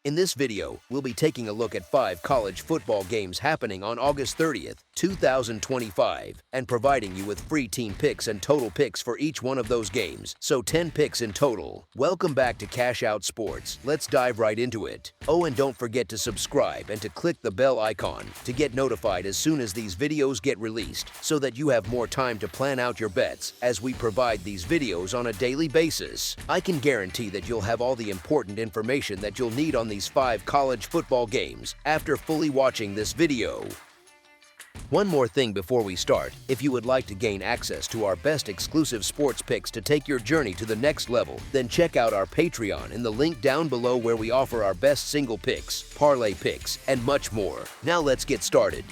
In this video, we'll be taking a look at 5 college football games happening on August 30th, 2025, and providing you with free team picks and total picks for each one of those games, so 10 picks in total. Welcome back to Cash Out Sports. Let's dive right into it. Oh, and don't forget to subscribe and to click the bell icon to get notified as soon as these videos get released, so that you have more time to plan out your bets as we provide these videos on a daily basis. I can guarantee that you'll have all the important information that you'll need on these 5 college football games after fully watching this video. One more thing before we start: if you would like to gain access to our best exclusive sports picks to take your journey to the next level, then check out our Patreon in the link down below, where we offer our best single picks, parlay picks, and much more. Now let's get started.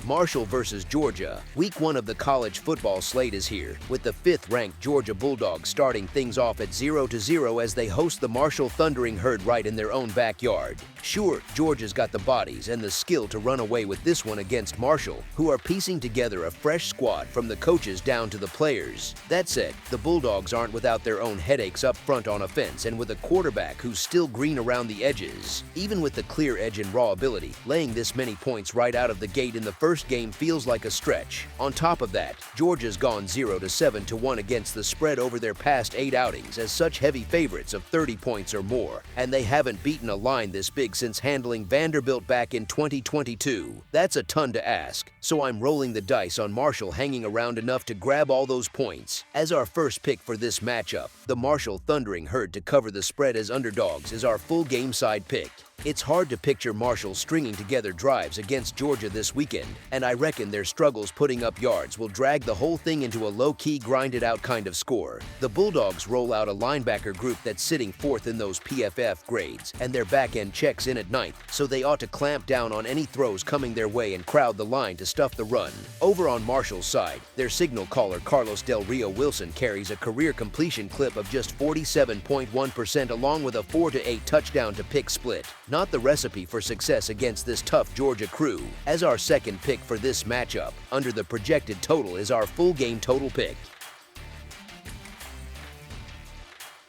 Marshall versus Georgia. Week 1 of the college football slate is here, with the 5th-ranked Georgia Bulldogs starting things off at 0-0 as they host the Marshall Thundering Herd right in their own backyard. Sure, Georgia's got the bodies and the skill to run away with this one against Marshall, who are piecing together a fresh squad from the coaches down to the players. That said, the Bulldogs aren't without their own headaches up front on offense, and with a quarterback who's still green around the edges. Even with the clear edge and raw ability, laying this many points right out of the gate in the first game feels like a stretch. On top of that, Georgia's gone 0-7-1 against the spread over their past 8 outings as such heavy favorites of 30 points or more, and they haven't beaten a line this big since handling Vanderbilt back in 2022. That's a ton to ask, so I'm rolling the dice on Marshall hanging around enough to grab all those points. As our first pick for this matchup, the Marshall Thundering Herd to cover the spread as underdogs is our full game side pick. It's hard to picture Marshall stringing together drives against Georgia this weekend, and I reckon their struggles putting up yards will drag the whole thing into a low-key, grinded-out kind of score. The Bulldogs roll out a linebacker group that's sitting 4th in those PFF grades, and their back end checks in at 9th, so they ought to clamp down on any throws coming their way and crowd the line to stuff the run. Over on Marshall's side, their signal caller Carlos Del Rio Wilson carries a career completion clip of just 47.1% along with a 4-8 touchdown to pick split. Not the recipe for success against this tough Georgia crew. As our second pick for this matchup, under the projected total, is our full game total pick.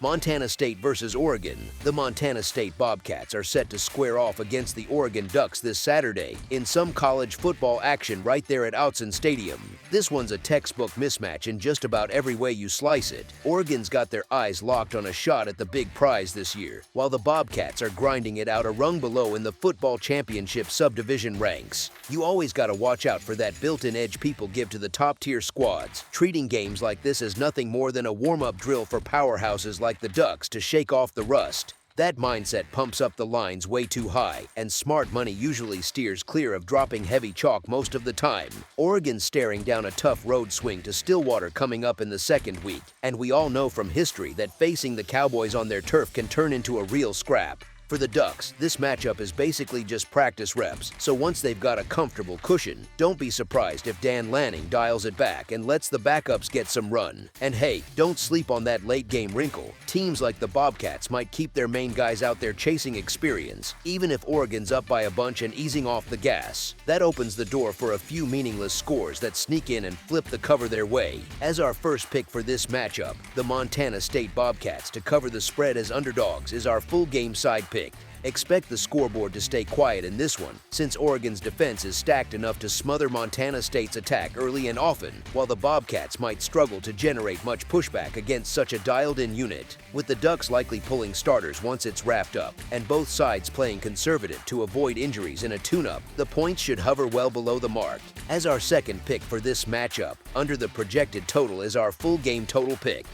Montana State versus Oregon. The Montana State Bobcats are set to square off against the Oregon Ducks this Saturday in some college football action right there at Autzen Stadium. This one's a textbook mismatch in just about every way you slice it. Oregon's got their eyes locked on a shot at the big prize this year, while the Bobcats are grinding it out a rung below in the football championship subdivision ranks. You always gotta watch out for that built-in edge people give to the top-tier squads, treating games like this as nothing more than a warm-up drill for powerhouses like the Ducks to shake off the rust. That mindset pumps up the lines way too high, and smart money usually steers clear of dropping heavy chalk most of the time. Oregon's staring down a tough road swing to Stillwater coming up in the second week, and we all know from history that facing the Cowboys on their turf can turn into a real scrap. For the Ducks, this matchup is basically just practice reps, so once they've got a comfortable cushion, don't be surprised if Dan Lanning dials it back and lets the backups get some run. And hey, don't sleep on that late-game wrinkle. Teams like the Bobcats might keep their main guys out there chasing experience, even if Oregon's up by a bunch and easing off the gas. That opens the door for a few meaningless scores that sneak in and flip the cover their way. As our first pick for this matchup, the Montana State Bobcats to cover the spread as underdogs is our full game side pick. Expect the scoreboard to stay quiet in this one, since Oregon's defense is stacked enough to smother Montana State's attack early and often, while the Bobcats might struggle to generate much pushback against such a dialed-in unit, with the Ducks likely pulling starters once it's wrapped up, and both sides playing conservative to avoid injuries in a tune-up. The points should hover well below the mark. As our second pick for this matchup, under the projected total, is our full game total pick.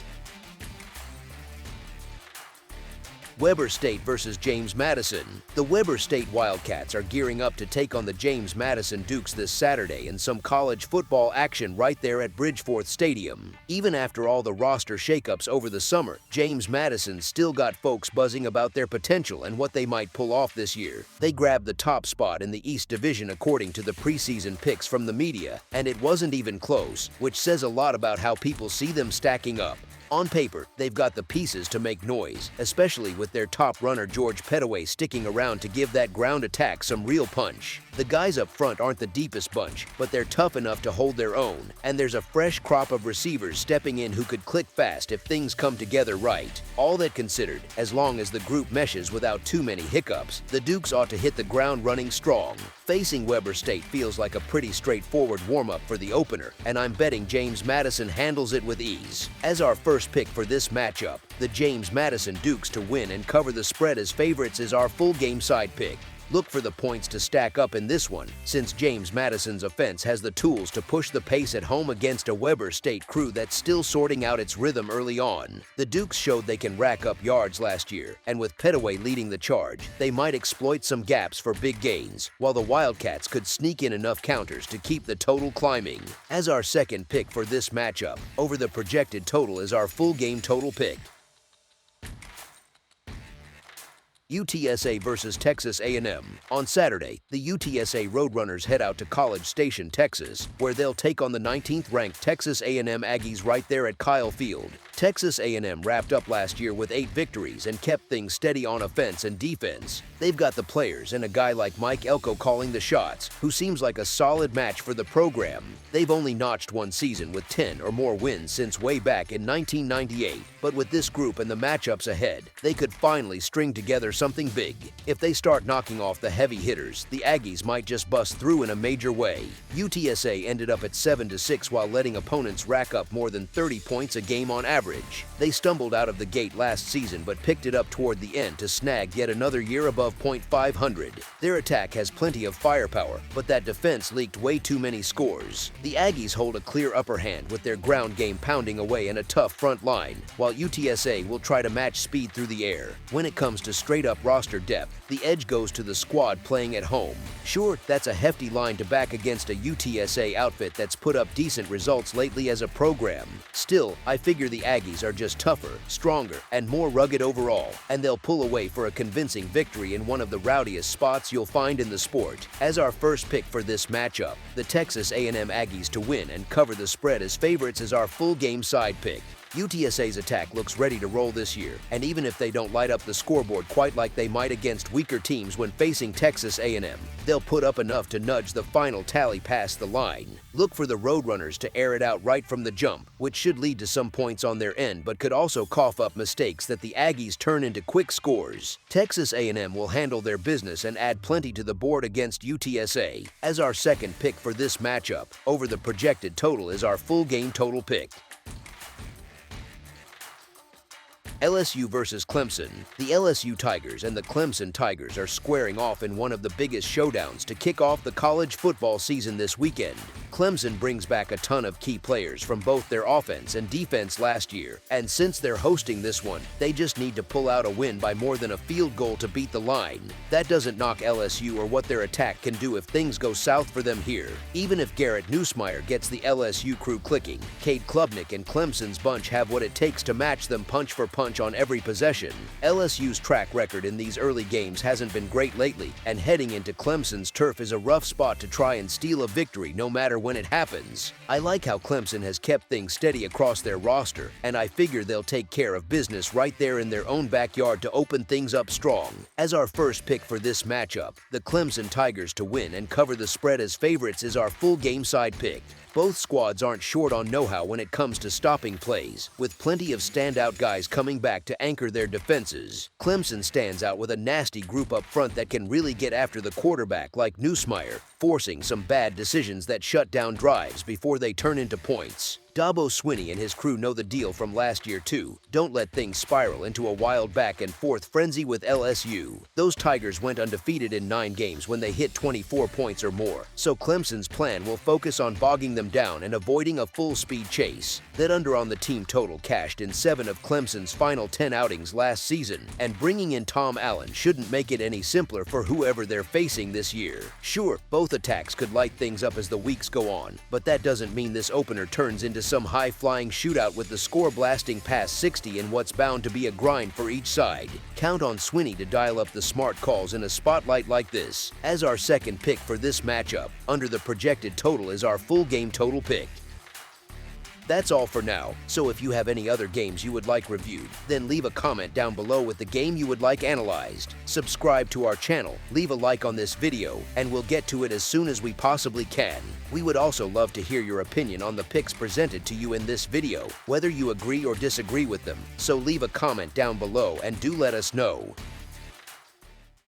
Weber State versus James Madison. The Weber State Wildcats are gearing up to take on the James Madison Dukes this Saturday in some college football action right there at Bridgeforth Stadium. Even after all the roster shakeups over the summer, James Madison still got folks buzzing about their potential and what they might pull off this year. They grabbed the top spot in the East Division according to the preseason picks from the media, and it wasn't even close, which says a lot about how people see them stacking up. On paper, they've got the pieces to make noise, especially with their top runner George Pettaway sticking around to give that ground attack some real punch. The guys up front aren't the deepest bunch, but they're tough enough to hold their own, and there's a fresh crop of receivers stepping in who could click fast if things come together right. All that considered, as long as the group meshes without too many hiccups, the Dukes ought to hit the ground running strong. Facing Weber State feels like a pretty straightforward warm-up for the opener, and I'm betting James Madison handles it with ease. As our first pick for this matchup, the James Madison Dukes to win and cover the spread as favorites is our full game side pick. Look for the points to stack up in this one, since James Madison's offense has the tools to push the pace at home against a Weber State crew that's still sorting out its rhythm early on. The Dukes showed they can rack up yards last year, and with Pettaway leading the charge, they might exploit some gaps for big gains, while the Wildcats could sneak in enough counters to keep the total climbing. As our second pick for this matchup, over the projected total is our full game total pick. UTSA versus Texas A&M. On Saturday, the UTSA Roadrunners head out to College Station, Texas, where they'll take on the 19th-ranked Texas A&M Aggies right there at Kyle Field. Texas A&M wrapped up last year with 8 victories and kept things steady on offense and defense. They've got the players and a guy like Mike Elko calling the shots, who seems like a solid match for the program. They've only notched one season with 10 or more wins since way back in 1998, but with this group and the matchups ahead, they could finally string together something big. If they start knocking off the heavy hitters, the Aggies might just bust through in a major way. UTSA ended up at 7-6 while letting opponents rack up more than 30 points a game on average. They stumbled out of the gate last season but picked it up toward the end to snag yet another year above .500. Their attack has plenty of firepower, but that defense leaked way too many scores. The Aggies hold a clear upper hand with their ground game pounding away and a tough front line, while UTSA will try to match speed through the air. When it comes to straight-up roster depth, the edge goes to the squad playing at home. Sure, that's a hefty line to back against a UTSA outfit that's put up decent results lately as a program. Still, I figure the Aggies are just tougher, stronger, and more rugged overall, and they'll pull away for a convincing victory in one of the rowdiest spots you'll find in the sport. As our first pick for this matchup, the Texas A&M Aggies to win and cover the spread as favorites is our full game side pick. UTSA's attack looks ready to roll this year, and even if they don't light up the scoreboard quite like they might against weaker teams when facing Texas A&M, they'll put up enough to nudge the final tally past the line. Look for the Roadrunners to air it out right from the jump, which should lead to some points on their end but could also cough up mistakes that the Aggies turn into quick scores. Texas A&M will handle their business and add plenty to the board against UTSA. As our second pick for this matchup, over the projected total is our full game total pick. LSU versus Clemson. The LSU Tigers and the Clemson Tigers are squaring off in one of the biggest showdowns to kick off the college football season this weekend. Clemson brings back a ton of key players from both their offense and defense last year, and since they're hosting this one, they just need to pull out a win by more than a field goal to beat the line. That doesn't knock LSU or what their attack can do if things go south for them here. Even if Garrett Nussmeier gets the LSU crew clicking, Cade Klubnik and Clemson's bunch have what it takes to match them punch for punch on every possession. LSU's track record in these early games hasn't been great lately, and heading into Clemson's turf is a rough spot to try and steal a victory no matter when it happens. I like how Clemson has kept things steady across their roster, and I figure they'll take care of business right there in their own backyard to open things up strong. As our first pick for this matchup, the Clemson Tigers to win and cover the spread as favorites is our full game side pick. Both squads aren't short on know-how when it comes to stopping plays, with plenty of standout guys coming back to anchor their defenses. Clemson stands out with a nasty group up front that can really get after the quarterback like Nussmeier, forcing some bad decisions that shut down drives before they turn into points. Dabo Swinney and his crew know the deal from last year too. Don't let things spiral into a wild back and forth frenzy with LSU. Those Tigers went undefeated in 9 games when they hit 24 points or more, so Clemson's plan will focus on bogging them down and avoiding a full-speed chase. That under on the team total cashed in 7 of Clemson's final 10 outings last season, and bringing in Tom Allen shouldn't make it any simpler for whoever they're facing this year. Sure, both attacks could light things up as the weeks go on, but that doesn't mean this opener turns into some high-flying shootout with the score blasting past 60 in what's bound to be a grind for each side. Count on Swinney to dial up the smart calls in a spotlight like this. As our second pick for this matchup, under the projected total is our full game total pick. That's all for now, so if you have any other games you would like reviewed, then leave a comment down below with the game you would like analyzed. Subscribe to our channel, leave a like on this video, and we'll get to it as soon as we possibly can. We would also love to hear your opinion on the picks presented to you in this video, whether you agree or disagree with them, so leave a comment down below and do let us know.